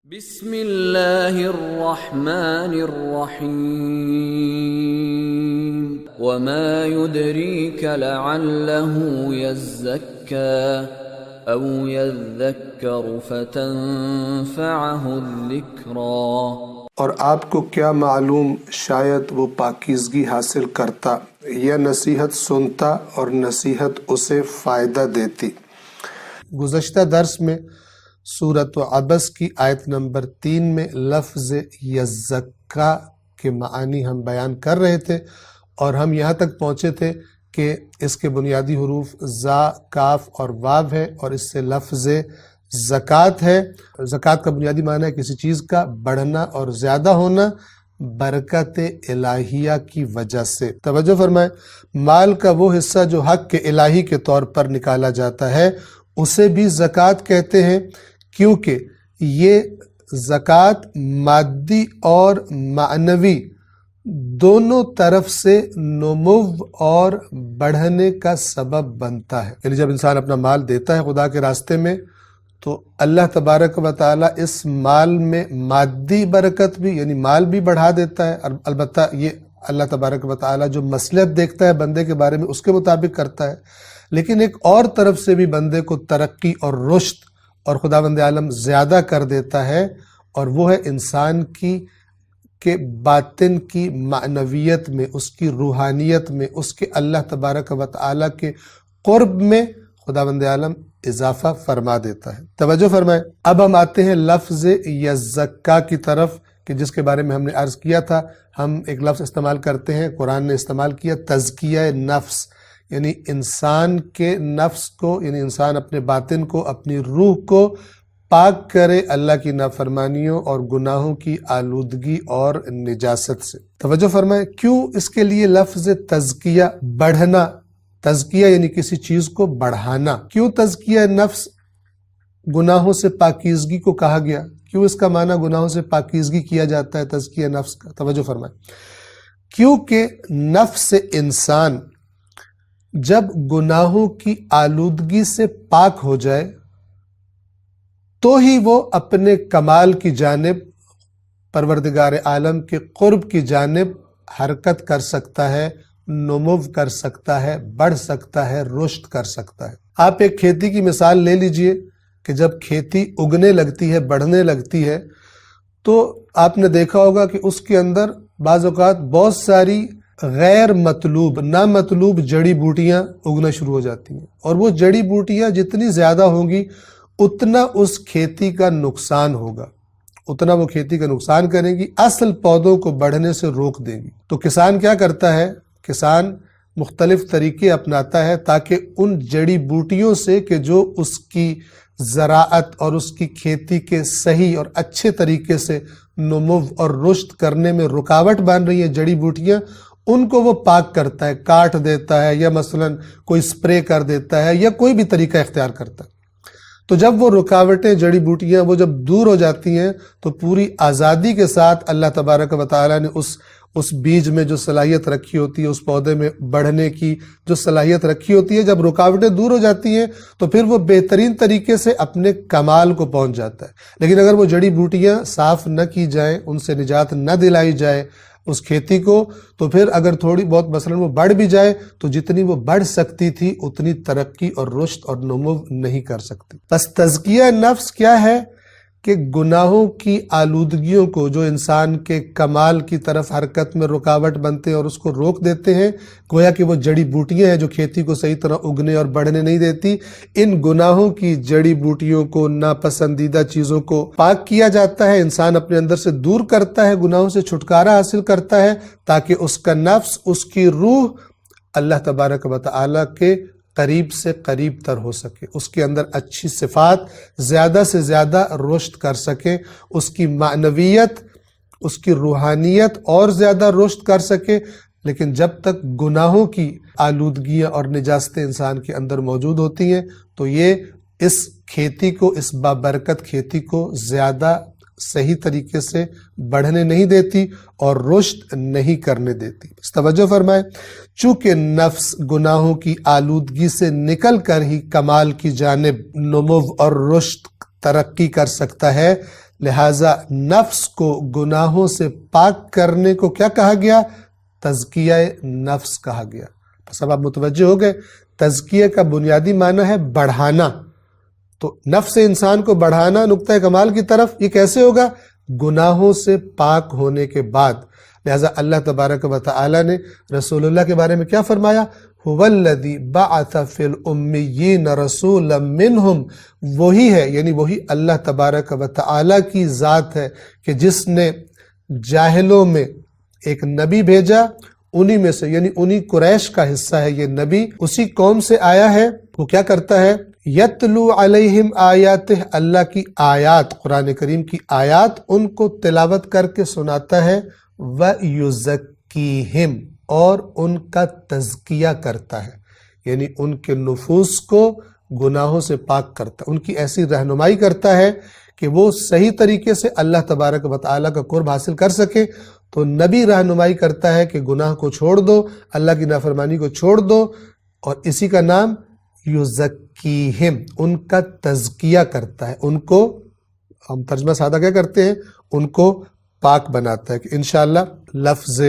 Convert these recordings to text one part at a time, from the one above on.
بسم اللہ الرحمن الرحیم وما يدریک لعلہ یزکی او یذکر فتنفعہ الذکریٰ۔ اور آپ کو کیا معلوم شاید وہ پاکیزگی حاصل کرتا یا نصیحت سنتا اور نصیحت اسے فائدہ دیتی۔ گزشتہ درس میں سورۃ عبس کی آیت نمبر 3 میں لفظ یزکا کے معنی ہم بیان کر رہے تھے، اور ہم یہاں تک پہنچے تھے کہ اس کے بنیادی حروف زا، کاف اور واو ہے، اور اس سے لفظ زکوٰۃ ہے۔ زکوٰۃ کا بنیادی معنی ہے کسی چیز کا بڑھنا اور زیادہ ہونا برکت الہیہ کی وجہ سے۔ توجہ فرمائیں، مال کا وہ حصہ جو حق کے الہی کے طور پر نکالا جاتا ہے اسے بھی زکوٰۃ کہتے ہیں، کیونکہ یہ زکوٰۃ مادی اور معنوی دونوں طرف سے نمو اور بڑھنے کا سبب بنتا ہے۔ یعنی جب انسان اپنا مال دیتا ہے خدا کے راستے میں تو اللہ تبارک و تعالیٰ اس مال میں مادی برکت بھی یعنی مال بھی بڑھا دیتا ہے، البتہ یہ اللہ تبارک و تعالیٰ جو مصلحت دیکھتا ہے بندے کے بارے میں اس کے مطابق کرتا ہے، لیکن ایک اور طرف سے بھی بندے کو ترقی اور رشد اور خداوند عالم زیادہ کر دیتا ہے، اور وہ ہے انسان کی کہ باطن کی معنویت میں، اس کی روحانیت میں، اس کے اللہ تبارک و تعالیٰ کے قرب میں خداوند عالم اضافہ فرما دیتا ہے۔ توجہ فرمائیں، اب ہم آتے ہیں لفظ یزکا کی طرف، کہ جس کے بارے میں ہم نے عرض کیا تھا ہم ایک لفظ استعمال کرتے ہیں، قرآن نے استعمال کیا تزکیہ نفس، یعنی انسان کے نفس کو، یعنی انسان اپنے باطن کو، اپنی روح کو پاک کرے اللہ کی نافرمانیوں اور گناہوں کی آلودگی اور نجاست سے۔ توجہ فرمائیں، کیوں اس کے لیے لفظ تزکیہ، بڑھنا، تزکیہ یعنی کسی چیز کو بڑھانا، کیوں تزکیہ نفس گناہوں سے پاکیزگی کو کہا گیا؟ کیوں اس کا معنی گناہوں سے پاکیزگی کیا جاتا ہے تزکیہ نفس کا؟ توجہ فرمائیں، کیونکہ نفس انسان جب گناہوں کی آلودگی سے پاک ہو جائے تو ہی وہ اپنے کمال کی جانب، پروردگار عالم کے قرب کی جانب حرکت کر سکتا ہے، نمو کر سکتا ہے، بڑھ سکتا ہے، رشد کر سکتا ہے۔ آپ ایک کھیتی کی مثال لے لیجئے کہ جب کھیتی اگنے لگتی ہے، بڑھنے لگتی ہے، تو آپ نے دیکھا ہوگا کہ اس کے اندر بعض اوقات بہت ساری غیر مطلوب، نامطلوب جڑی بوٹیاں اگنا شروع ہو جاتی ہیں، اور وہ جڑی بوٹیاں جتنی زیادہ ہوں گی اتنا اس کھیتی کا نقصان ہوگا، اتنا وہ کھیتی کا نقصان کریں گی، اصل پودوں کو بڑھنے سے روک دیں گی۔ تو کسان کیا کرتا ہے؟ کسان مختلف طریقے اپناتا ہے تاکہ ان جڑی بوٹیوں سے کہ جو اس کی زراعت اور اس کی کھیتی کے صحیح اور اچھے طریقے سے نمو اور رشد کرنے میں رکاوٹ بن رہی ہیں جڑی بوٹیاں، ان کو وہ پاک کرتا ہے، کاٹ دیتا ہے، یا مثلا کوئی سپرے کر دیتا ہے، یا کوئی بھی طریقہ اختیار کرتا ہے۔ تو جب وہ رکاوٹیں، جڑی بوٹیاں وہ جب دور ہو جاتی ہیں تو پوری آزادی کے ساتھ اللہ تبارک و تعالیٰ نے اس بیج میں جو صلاحیت رکھی ہوتی ہے، اس پودے میں بڑھنے کی جو صلاحیت رکھی ہوتی ہے، جب رکاوٹیں دور ہو جاتی ہیں تو پھر وہ بہترین طریقے سے اپنے کمال کو پہنچ جاتا ہے۔ لیکن اگر وہ جڑی بوٹیاں صاف نہ کی جائیں، ان سے نجات نہ دلائی جائے اس کھیتی کو، تو پھر اگر تھوڑی بہت مثلا وہ بڑھ بھی جائے تو جتنی وہ بڑھ سکتی تھی اتنی ترقی اور رشد اور نمو نہیں کر سکتی۔ بس تزکیہ نفس کیا ہے کہ گناہوں کی آلودگیوں کو جو انسان کے کمال کی طرف حرکت میں رکاوٹ بنتے ہیں اور اس کو روک دیتے ہیں، گویا کہ وہ جڑی بوٹیاں ہیں جو کھیتی کو صحیح طرح اگنے اور بڑھنے نہیں دیتی، ان گناہوں کی جڑی بوٹیوں کو، ناپسندیدہ چیزوں کو پاک کیا جاتا ہے، انسان اپنے اندر سے دور کرتا ہے، گناہوں سے چھٹکارا حاصل کرتا ہے تاکہ اس کا نفس، اس کی روح اللہ تبارک و تعالیٰ کے قریب سے قریب تر ہو سکے، اس کے اندر اچھی صفات زیادہ سے زیادہ رشد کر سکے، اس کی معنویت، اس کی روحانیت اور زیادہ رشد کر سکے۔ لیکن جب تک گناہوں کی آلودگیاں اور نجاستیں انسان کے اندر موجود ہوتی ہیں تو یہ اس کھیتی کو، اس بابرکت کھیتی کو زیادہ صحیح طریقے سے بڑھنے نہیں دیتی اور رشد نہیں کرنے دیتی۔ توجہ فرمائیں، چونکہ نفس گناہوں کی آلودگی سے نکل کر ہی کمال کی جانب نمو اور رشد ترقی کر سکتا ہے، لہٰذا نفس کو گناہوں سے پاک کرنے کو کیا کہا گیا؟ تزکیہ نفس کہا گیا۔ بس اب آپ متوجہ ہو گئے، تزکیہ کا بنیادی معنی ہے بڑھانا۔ تو نفس انسان کو بڑھانا نقطہ کمال کی طرف، یہ کیسے ہوگا؟ گناہوں سے پاک ہونے کے بعد۔ لہٰذا اللہ تبارک و تعالی نے رسول اللہ کے بارے میں کیا فرمایا؟ هو الذی بعث فی الامیین رسولا منہم، وہی ہے، یعنی وہی اللہ تبارک و تعالی کی ذات ہے کہ جس نے جاہلوں میں ایک نبی بھیجا، انہی میں سے، یعنی انہی قریش کا حصہ ہے یہ نبی، اسی قوم سے آیا ہے۔ وہ کیا کرتا ہے؟ یتلو علیہم آیاتہ، اللہ کی آیات، قرآن کریم کی آیات ان کو تلاوت کر کے سناتا ہے، وَيُزَكِّيهِمْ، اور ان کا تزکیہ کرتا ہے، یعنی ان کے نفوس کو گناہوں سے پاک کرتا ہے، ان کی ایسی رہنمائی کرتا ہے کہ وہ صحیح طریقے سے اللہ تبارک و تعالیٰ کا قرب حاصل کر سکے۔ تو نبی رہنمائی کرتا ہے کہ گناہ کو چھوڑ دو، اللہ کی نافرمانی کو چھوڑ دو، اور اسی کا نام یزکیہم، ان کا تزکیہ کرتا ہے، ان کو ہم ترجمہ سادہ کیا کرتے ہیں؟ ان کو پاک بناتا ہے۔ کہ انشاءاللہ لفظ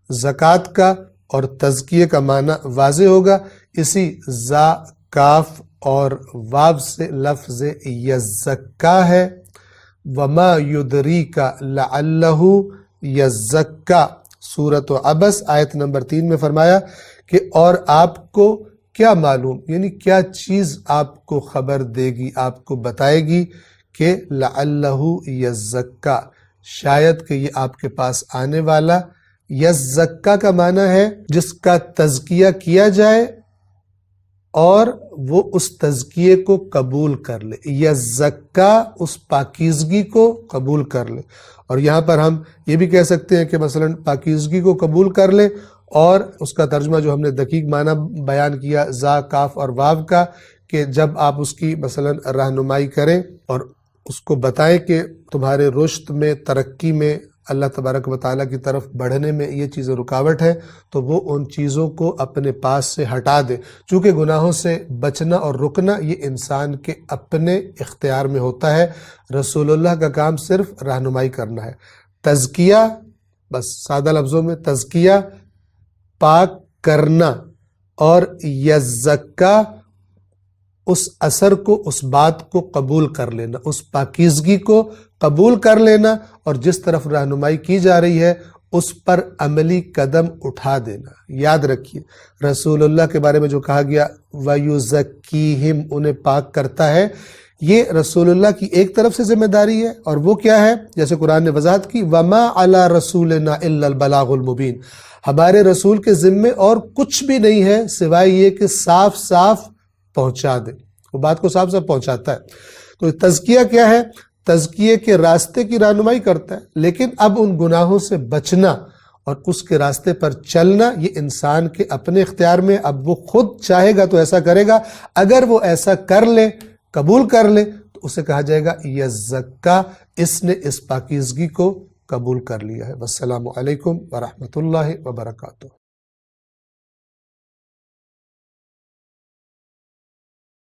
زکوٰۃ کا اور تزکیے کا معنی واضح ہوگا، اسی زا، کاف اور واو سے لفظ یزکا ہے۔ وما یدریک لعلہ یزکا، سورۃ عبس آیت نمبر 3 میں فرمایا کہ اور آپ کو کیا معلوم، یعنی کیا چیز آپ کو خبر دے گی، آپ کو بتائے گی کہ لعلہ یزکا، شاید کہ یہ آپ کے پاس آنے والا۔ یزکا کا معنی ہے جس کا تزکیہ کیا جائے اور وہ اس تزکیے کو قبول کر لے، یزکا اس پاکیزگی کو قبول کر لے۔ اور یہاں پر ہم یہ بھی کہہ سکتے ہیں کہ مثلا پاکیزگی کو قبول کر لے، اور اس کا ترجمہ جو ہم نے دقیق معنی بیان کیا زا، کاف اور واو کا، کہ جب آپ اس کی مثلا رہنمائی کریں اور اس کو بتائیں کہ تمہارے رشد میں، ترقی میں، اللہ تبارک و تعالیٰ کی طرف بڑھنے میں یہ چیزیں رکاوٹ ہے، تو وہ ان چیزوں کو اپنے پاس سے ہٹا دے۔ چونکہ گناہوں سے بچنا اور رکنا یہ انسان کے اپنے اختیار میں ہوتا ہے، رسول اللہ کا کام صرف رہنمائی کرنا ہے۔ تزکیہ، بس سادہ لفظوں میں تزکیہ، پاک کرنا، اور یزکا اس اثر کو، اس بات کو قبول کر لینا، اس پاکیزگی کو قبول کر لینا، اور جس طرف رہنمائی کی جا رہی ہے اس پر عملی قدم اٹھا دینا۔ یاد رکھیے رسول اللہ کے بارے میں جو کہا گیا وَيُزَكِّيهِمْ، انہیں پاک کرتا ہے، یہ رسول اللہ کی ایک طرف سے ذمہ داری ہے، اور وہ کیا ہے؟ جیسے قرآن نے وضاحت کی وَمَا عَلَى رَسُولِنَا إِلَّا الْبَلَاغُ الْمُبِينَ، ہمارے رسول کے ذمے اور کچھ بھی نہیں ہے سوائے یہ کہ صاف صاف پہنچا دے، وہ بات کو صاف صاف پہنچاتا ہے۔ تو تزکیہ کیا ہے؟ تزکیے کے راستے کی رہنمائی کرتا ہے، لیکن اب ان گناہوں سے بچنا اور اس کے راستے پر چلنا یہ انسان کے اپنے اختیار میں۔ اب وہ خود چاہے گا تو ایسا کرے گا، اگر وہ ایسا کر لے، قبول کر لے، تو اسے کہا جائے گا یزکا، اس نے اس پاکیزگی کو قبول کر لیا ہے۔ والسلام علیکم ورحمۃ اللہ وبرکاتہ۔